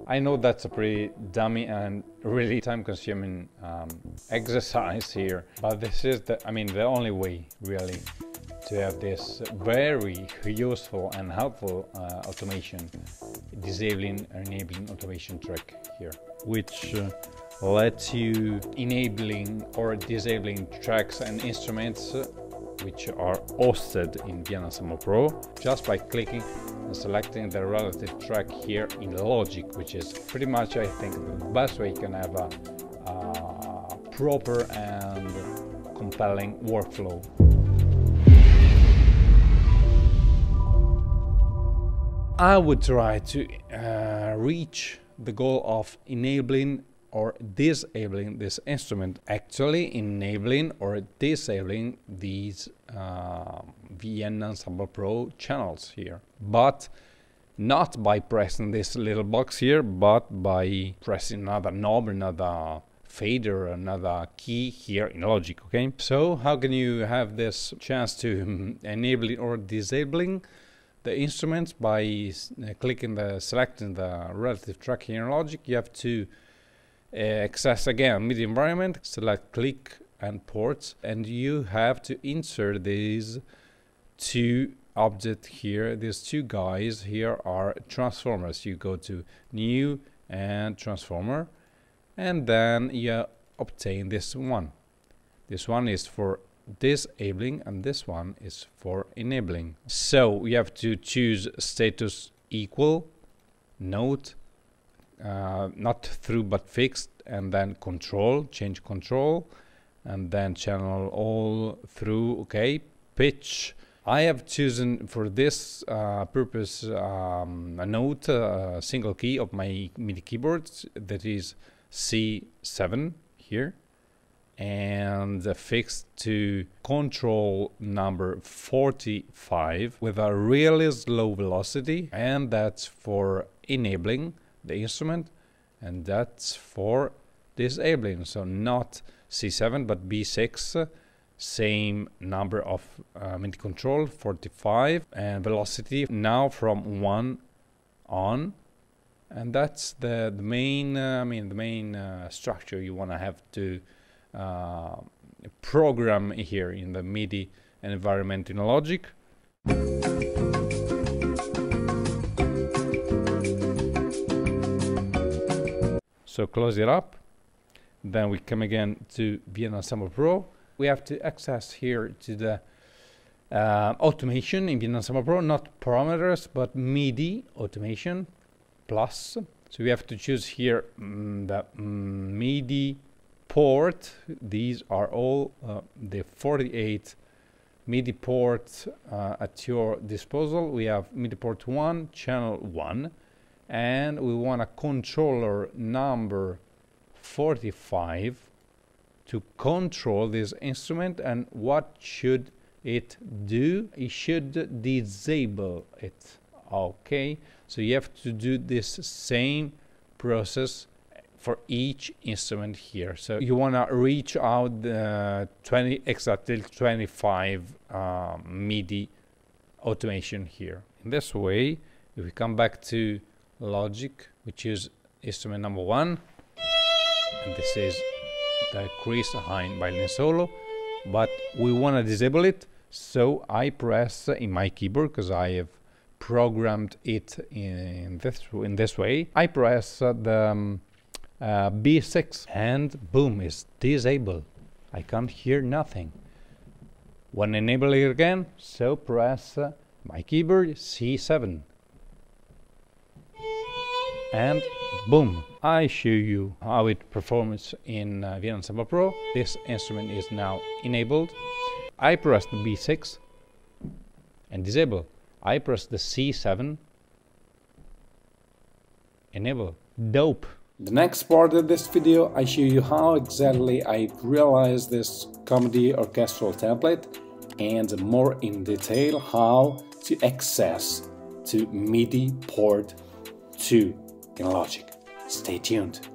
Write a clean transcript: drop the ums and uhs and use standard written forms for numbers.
I know that's a pretty dummy and really time-consuming exercise here, but this is the only way really to have this very useful and helpful automation, disabling and enabling automation trick here, which lets you enabling or disabling tracks and instruments which are hosted in VEPro Pro just by clicking and selecting the relative track here in Logic, which is pretty much, I think, the best way you can have a proper and compelling workflow. I would try to reach the goal of enabling or disabling this instrument, actually enabling or disabling these VEPro Pro channels here, but not by pressing this little box here, but by pressing another knob, another fader, another key here in Logic. Okay, so how can you have this chance to enabling or disabling the instruments? By selecting the relative track here in Logic. You have to access again MIDI environment, select click and ports, and you have to insert these two objects here. These two guys here are transformers. You go to new and transformer, and then you obtain this one. This one is for disabling and this one is for enabling. So you have to choose status equal, note, not through but fixed, and then control, change control, and then channel all through. Okay, pitch. I have chosen for this purpose a note, a single key of my MIDI keyboard, that is C7 here, and fixed to control number 45 with a really slow velocity, and that's for enabling the instrument, and that's for disabling. So not C7 but B6, same number of MIDI control 45, and velocity now from 1 on, and that's the main structure you want to have to program here in the MIDI environment in Logic. So close it up, then we come again to VEPro Pro. We have to access here to the automation in VEPro Pro, not parameters but MIDI automation plus. So we have to choose here the MIDI port. These are all the 48 MIDI ports at your disposal. We have MIDI port 1, channel 1, and we want a controller number 45 to control this instrument. And what should it do? It should disable it. Okay, so you have to do this same process for each instrument here. So you want to reach out exactly 25 MIDI automation here. In this way, if we come back to Logic, we choose instrument number 1, and this is the Chris Hine violin solo, but we want to disable it. So I press in my keyboard, because I have programmed it in this way. I press the B6, and boom, it's disabled. I can't hear nothing. When enable it again, so press my keyboard C7, and boom, I show you how it performs in VEPro Pro. This instrument is now enabled. I press the B6 and disable. I press the C7, enable. Dope. The next part of this video, I show you how exactly I realized this comedy orchestral template, and more in detail how to access to MIDI port 2 in Logic. Stay tuned.